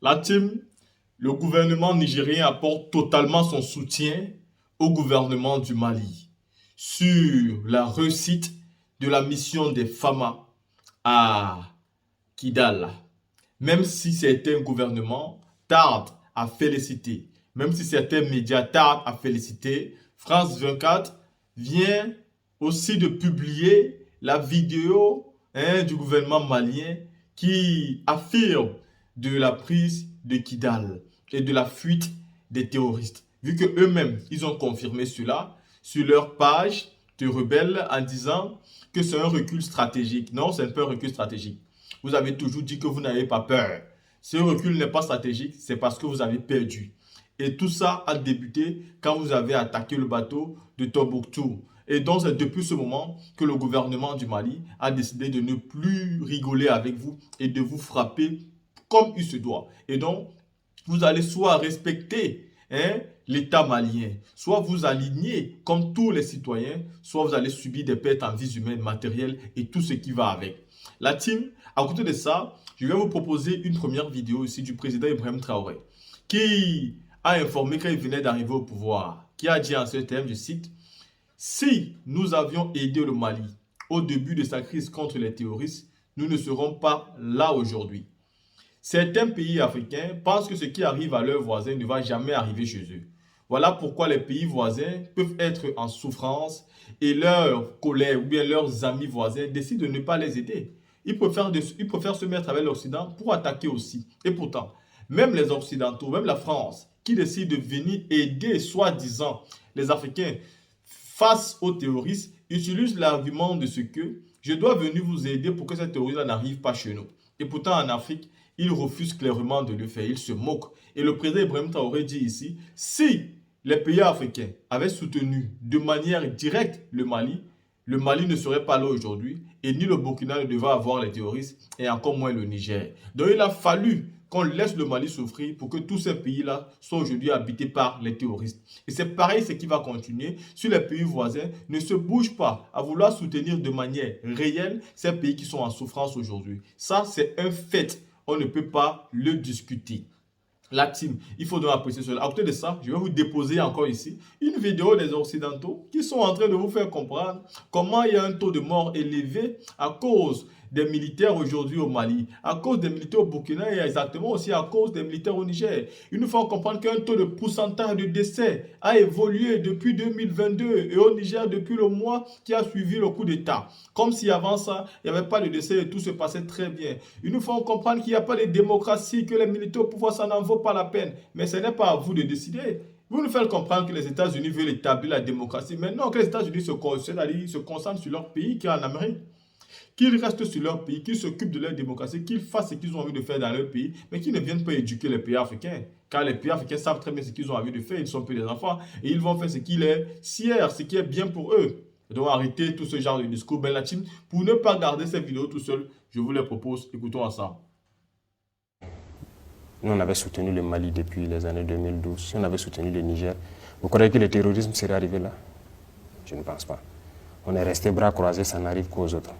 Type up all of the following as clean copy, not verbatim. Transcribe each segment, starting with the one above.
La team, le gouvernement nigérien apporte totalement son soutien au gouvernement du Mali sur la réussite de la mission des FAMA à Kidal. Même si certains gouvernements tardent à féliciter, même si certains médias tardent à féliciter, France 24 vient aussi de publier la vidéo du gouvernement malien qui affirme de la prise de Kidal et de la fuite des terroristes. Vu que eux-mêmes, ils ont confirmé cela sur leur page de rebelles en disant que c'est un recul stratégique. Non, c'est pas un recul stratégique. Vous avez toujours dit que vous n'avez pas peur. Ce recul n'est pas stratégique, c'est parce que vous avez perdu. Et tout ça a débuté quand vous avez attaqué le bateau de Tombouctou. Et donc, c'est depuis ce moment que le gouvernement du Mali a décidé de ne plus rigoler avec vous et de vous frapper comme il se doit. Et donc, vous allez soit respecter l'État malien, soit vous aligner comme tous les citoyens, soit vous allez subir des pertes en vies humaines, matérielles et tout ce qui va avec. La team, à côté de ça, je vais vous proposer une première vidéo ici du président Ibrahim Traoré qui a informé quand il venait d'arriver au pouvoir, qui a dit en ce terme, je cite, si nous avions aidé le Mali au début de sa crise contre les terroristes, nous ne serons pas là aujourd'hui. Certains pays africains pensent que ce qui arrive à leurs voisins ne va jamais arriver chez eux. Voilà pourquoi les pays voisins peuvent être en souffrance et leurs collègues ou bien leurs amis voisins décident de ne pas les aider. Ils préfèrent se mettre avec l'Occident pour attaquer aussi. Et pourtant, même les Occidentaux, même la France, qui décide de venir aider, soi-disant, les Africains face aux terroristes, utilisent l'argument de ce que je dois venir vous aider pour que ces terroristes n'arrivent pas chez nous. Et pourtant, en Afrique, ils refusent clairement de le faire, ils se moquent. Et le président Ibrahim Traoré dit ici, si les pays africains avaient soutenu de manière directe le Mali ne serait pas là aujourd'hui et ni le Burkina ne devait avoir les terroristes et encore moins le Niger. Donc il a fallu qu'on laisse le Mali souffrir pour que tous ces pays-là soient aujourd'hui habités par les terroristes. Et c'est pareil ce qui va continuer si les pays voisins ne se bougent pas à vouloir soutenir de manière réelle ces pays qui sont en souffrance aujourd'hui. Ça, c'est un fait. On ne peut pas le discuter. La team, il faut donc apprécier cela. À côté de ça, je vais vous déposer encore ici une vidéo des Occidentaux qui sont en train de vous faire comprendre comment il y a un taux de mort élevé à cause des militaires aujourd'hui au Mali, à cause des militaires au Burkina et exactement aussi à cause des militaires au Niger. Il nous faut comprendre qu'un taux de pourcentage de décès a évolué depuis 2022 et au Niger depuis le mois qui a suivi le coup d'État. Comme si avant ça, il n'y avait pas de décès et tout se passait très bien. Il nous faut comprendre qu'il n'y a pas de démocratie, que les militaires au pouvoir, ça n'en vaut pas la peine. Mais ce n'est pas à vous de décider. Vous nous faites comprendre que les États-Unis veulent établir la démocratie. Mais non, que les États-Unis se concentrent sur leur pays qui est en Amérique. Qu'ils restent sur leur pays, qu'ils s'occupent de leur démocratie, qu'ils fassent ce qu'ils ont envie de faire dans leur pays, mais qu'ils ne viennent pas éduquer les pays africains. Car les pays africains savent très bien ce qu'ils ont envie de faire, ils ne sont plus des enfants, et ils vont faire ce qui les sied, ce qui est bien pour eux. Donc arrêtez tout ce genre de discours. Ben la team, pour ne pas garder cette vidéo tout seul, je vous les propose, écoutons ensemble. Nous, on avait soutenu le Mali depuis les années 2012. Si on avait soutenu le Niger, vous croyez que le terrorisme serait arrivé là? Je ne pense pas. On est resté bras croisés, ça n'arrive qu'aux autres.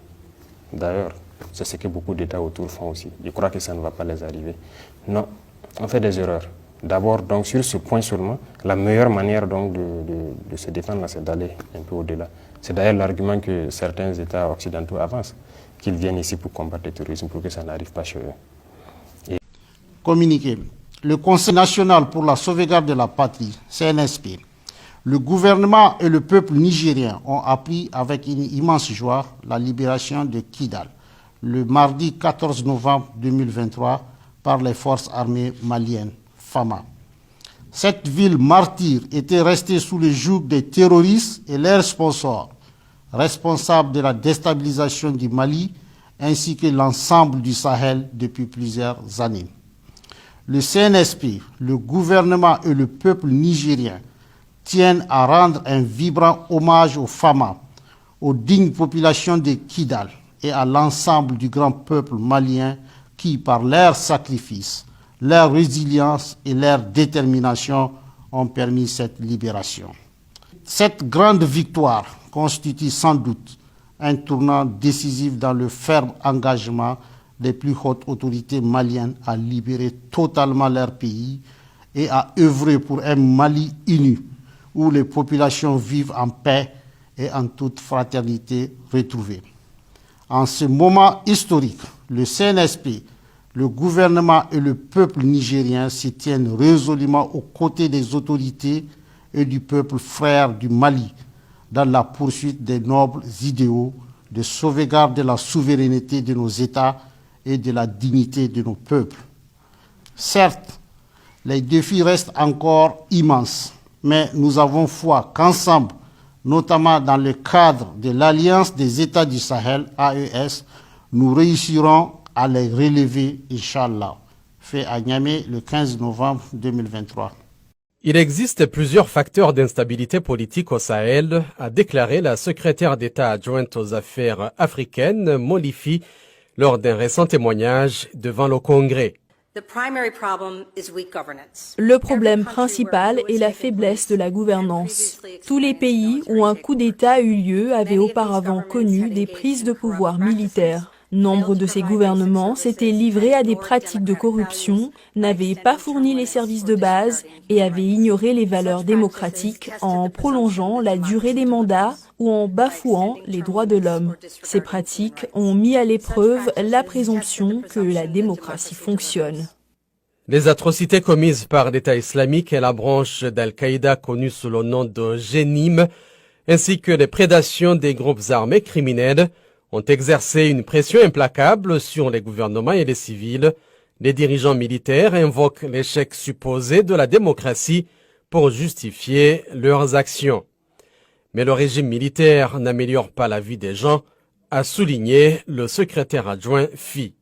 D'ailleurs, c'est ce que beaucoup d'États autour font aussi. Je crois que ça ne va pas les arriver. Non, on fait des erreurs. D'abord, donc sur ce point seulement, la meilleure manière donc de se défendre, c'est d'aller un peu au-delà. C'est d'ailleurs l'argument que certains États occidentaux avancent, qu'ils viennent ici pour combattre le terrorisme, pour que ça n'arrive pas chez eux. Communiqué. Le Conseil national pour la sauvegarde de la patrie, CNSP, le gouvernement et le peuple nigérien ont appris avec une immense joie la libération de Kidal, le mardi 14 novembre 2023, par les forces armées maliennes, FAMA. Cette ville martyre était restée sous le joug des terroristes et leurs sponsors, responsables de la déstabilisation du Mali ainsi que l'ensemble du Sahel depuis plusieurs années. Le CNSP, le gouvernement et le peuple nigérien tiennent à rendre un vibrant hommage aux FAMA, aux dignes populations de Kidal et à l'ensemble du grand peuple malien qui, par leur sacrifice, leur résilience et leur détermination, ont permis cette libération. Cette grande victoire constitue sans doute un tournant décisif dans le ferme engagement des plus hautes autorités maliennes à libérer totalement leur pays et à œuvrer pour un Mali uni, où les populations vivent en paix et en toute fraternité retrouvée. En ce moment historique, le CNSP, le gouvernement et le peuple nigérien se tiennent résolument aux côtés des autorités et du peuple frère du Mali dans la poursuite des nobles idéaux de sauvegarde de la souveraineté de nos États et de la dignité de nos peuples. Certes, les défis restent encore immenses, mais nous avons foi qu'ensemble, notamment dans le cadre de l'Alliance des États du Sahel, AES, nous réussirons à les relever, Inch'Allah. Fait à Niamey le 15 novembre 2023. Il existe plusieurs facteurs d'instabilité politique au Sahel, a déclaré la secrétaire d'État adjointe aux affaires africaines, Molifi, lors d'un récent témoignage devant le Congrès. Le problème principal est la faiblesse de la gouvernance. Tous les pays où un coup d'État a eu lieu avaient auparavant connu des prises de pouvoir militaires. Nombre de ces gouvernements s'étaient livrés à des pratiques de corruption, n'avaient pas fourni les services de base et avaient ignoré les valeurs démocratiques en prolongeant la durée des mandats ou en bafouant les droits de l'homme. Ces pratiques ont mis à l'épreuve la présomption que la démocratie fonctionne. Les atrocités commises par l'État islamique et la branche d'Al-Qaïda connue sous le nom de Jenim, ainsi que les prédations des groupes armés criminels, ont exercé une pression implacable sur les gouvernements et les civils. Les dirigeants militaires invoquent l'échec supposé de la démocratie pour justifier leurs actions. Mais le régime militaire n'améliore pas la vie des gens, a souligné le secrétaire adjoint FI.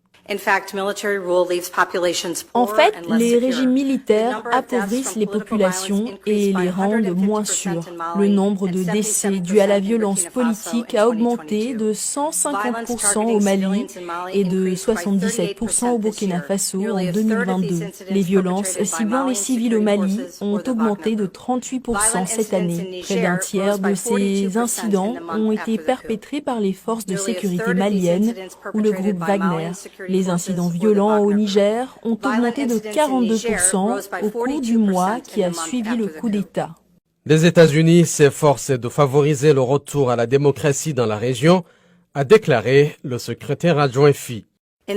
En fait, les régimes militaires appauvrissent les populations et les rendent moins sûres. Le nombre de décès dus à la violence politique a augmenté de 150% au Mali et de 77% au Burkina Faso en 2022. Les violences ciblant les civils au Mali ont augmenté de 38% cette année. Près d'un tiers de ces incidents ont été perpétrés par les forces de sécurité maliennes ou le groupe Wagner. Les incidents violents au Niger ont augmenté de 42% au cours du mois qui a suivi le coup d'État. Les États-Unis s'efforcent de favoriser le retour à la démocratie dans la région, a déclaré le secrétaire adjoint FI. Dans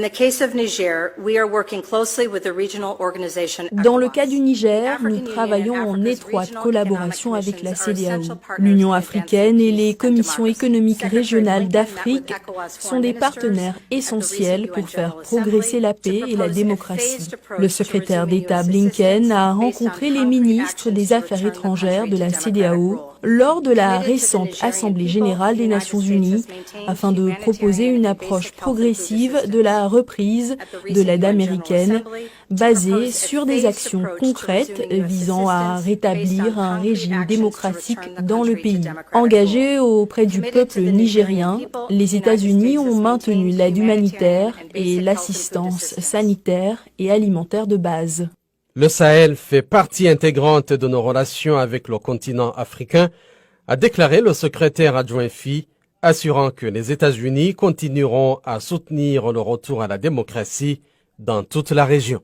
le cas du Niger, nous travaillons en étroite collaboration avec la CEDEAO. L'Union africaine et les commissions économiques régionales d'Afrique sont des partenaires essentiels pour faire progresser la paix et la démocratie. Le secrétaire d'État Blinken a rencontré les ministres des Affaires étrangères de la CEDEAO lors de la récente Assemblée générale des Nations unies afin de proposer une approche progressive de la reprise de l'aide américaine basée sur des actions concrètes visant à rétablir un régime démocratique dans le pays. Engagés auprès du peuple nigérien, les États-Unis ont maintenu l'aide humanitaire et l'assistance sanitaire et alimentaire de base. Le Sahel fait partie intégrante de nos relations avec le continent africain, a déclaré le secrétaire adjoint FI, assurant que les États-Unis continueront à soutenir le retour à la démocratie dans toute la région.